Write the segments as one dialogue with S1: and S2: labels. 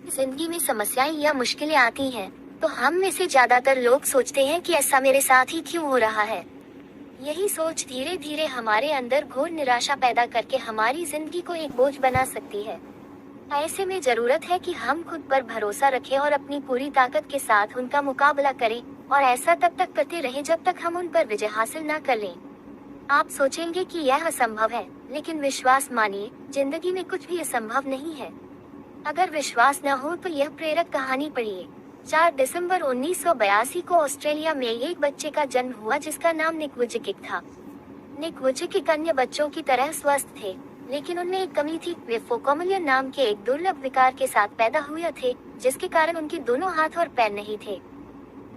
S1: जिंदगी में समस्याएं या मुश्किलें आती हैं, तो हम में से ज्यादातर लोग सोचते हैं कि ऐसा मेरे साथ ही क्यों हो रहा है। यही सोच धीरे धीरे हमारे अंदर घोर निराशा पैदा करके हमारी जिंदगी को एक बोझ बना सकती है। ऐसे में जरूरत है कि हम खुद पर भरोसा रखें और अपनी पूरी ताकत के साथ उनका मुकाबला करें, और ऐसा तब तक करते रहें जब तक हम उन पर विजय हासिल न कर लें। आप सोचेंगे कि यह असंभव है, लेकिन विश्वास मानिए, जिंदगी में कुछ भी असंभव नहीं है। अगर विश्वास न हो तो यह प्रेरक कहानी पढ़िए। 4 दिसंबर 1982 को ऑस्ट्रेलिया में एक बच्चे का जन्म हुआ जिसका नाम निक वुजकिक था। निक वुजकिक अन्य बच्चों की तरह स्वस्थ थे, लेकिन उनमें एक कमी थी। वे फोकोमिलियन नाम के एक दुर्लभ विकार के साथ पैदा हुए थे, जिसके कारण उनके दोनों हाथ और पैर नहीं थे।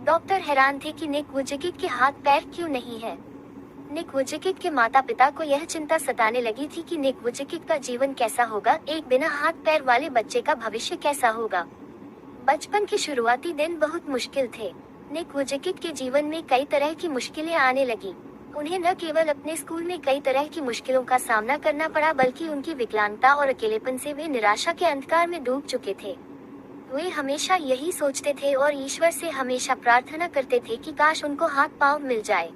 S1: डॉक्टर हैरान थे कि निक वुजकिक के हाथ पैर क्यों नहीं है। निक वुजकिक के माता पिता को यह चिंता सताने लगी थी कि निक वुजकिक का जीवन कैसा होगा, एक बिना हाथ पैर वाले बच्चे का भविष्य कैसा होगा। बचपन के शुरुआती दिन बहुत मुश्किल थे। निक वुजकिक के जीवन में कई तरह की मुश्किलें आने लगी। उन्हें न केवल अपने स्कूल में कई तरह की मुश्किलों का सामना करना पड़ा, बल्कि उनकी विकलांगता और अकेलेपन से वे निराशा के अंधकार में डूब चुके थे। वे हमेशा यही सोचते थे और ईश्वर से हमेशा प्रार्थना करते थे कि काश उनको हाथ पांव मिल जाए।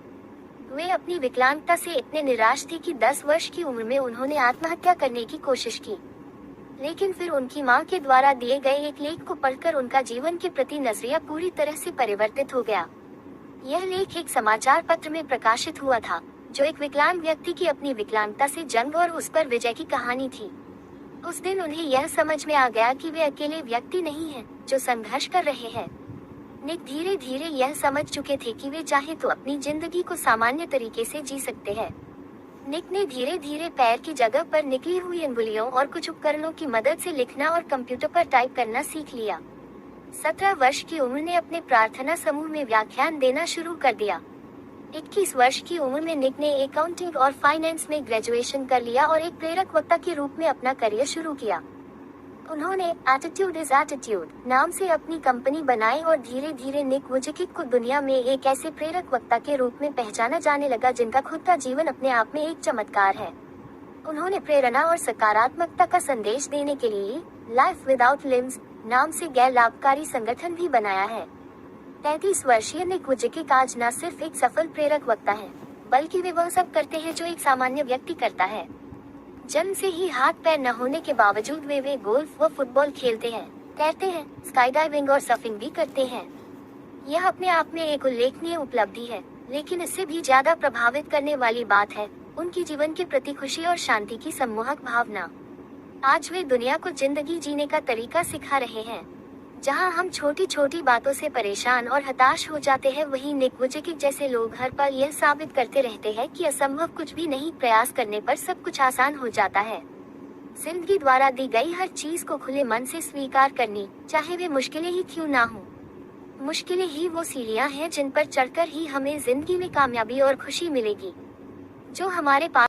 S1: वे अपनी विकलांगता से इतने निराश थे कि 10 वर्ष की उम्र में उन्होंने आत्महत्या करने की कोशिश की। लेकिन फिर उनकी मां के द्वारा दिए गए एक लेख को पढ़कर उनका जीवन के प्रति नजरिया पूरी तरह से परिवर्तित हो गया। यह लेख एक समाचार पत्र में प्रकाशित हुआ था, जो एक विकलांग व्यक्ति की अपनी विकलांगता से जंग और उस पर विजय की कहानी थी। उस दिन उन्हें यह समझ में आ गया कि वे अकेले व्यक्ति नहीं हैं, जो संघर्ष कर रहे हैं। निक धीरे धीरे यह समझ चुके थे कि वे चाहे तो अपनी जिंदगी को सामान्य तरीके से जी सकते हैं। निक ने धीरे धीरे पैर की जगह पर निकली हुई अंगुलियों और कुछ उपकरणों की मदद से लिखना और कंप्यूटर पर टाइप करना सीख लिया। 17 वर्ष की उम्र में अपने प्रार्थना समूह में व्याख्यान देना शुरू कर दिया। 21 वर्ष की उम्र में निक ने अकाउंटिंग और फाइनेंस में ग्रेजुएशन कर लिया और एक प्रेरक वक्ता के रूप में अपना करियर शुरू किया। उन्होंने एटीट्यूड इज एटीट्यूड नाम से अपनी कंपनी बनाई और धीरे धीरे निक वुजकिक को दुनिया में एक ऐसे प्रेरक वक्ता के रूप में पहचाना जाने लगा जिनका खुद का जीवन अपने आप में एक चमत्कार है। उन्होंने प्रेरणा और सकारात्मकता का संदेश देने के लिए लाइफ विदाउट लिम्स नाम से गैर लाभकारी संगठन भी बनाया है। 33 वर्षीय निक वुजकिक आज न सिर्फ एक सफल प्रेरक वक्ता है, बल्कि वे वह सब करते हैं जो एक सामान्य व्यक्ति करता है। जन्म से ही हाथ पैर न होने के बावजूद वे गोल्फ व फुटबॉल खेलते हैं, तैरते हैं, स्काई डाइविंग और सर्फिंग भी करते हैं। यह अपने आप में एक उल्लेखनीय उपलब्धि है, लेकिन इससे भी ज्यादा प्रभावित करने वाली बात है उनकी जीवन के प्रति खुशी और शांति की सम्मोहक भावना। आज वे दुनिया को जिंदगी जीने का तरीका सिखा रहे हैं। जहां हम छोटी छोटी बातों से परेशान और हताश हो जाते हैं, वहीं निक वुजकिक जैसे लोग हर पल यह साबित करते रहते हैं कि असंभव कुछ भी नहीं, प्रयास करने पर सब कुछ आसान हो जाता है। जिंदगी द्वारा दी गई हर चीज को खुले मन से स्वीकार करनी, चाहे वे मुश्किलें ही क्यों ना हो। मुश्किलें ही वो सीढ़ियां हैं जिन पर चढ़कर ही हमें जिंदगी में कामयाबी और खुशी मिलेगी। जो हमारे पास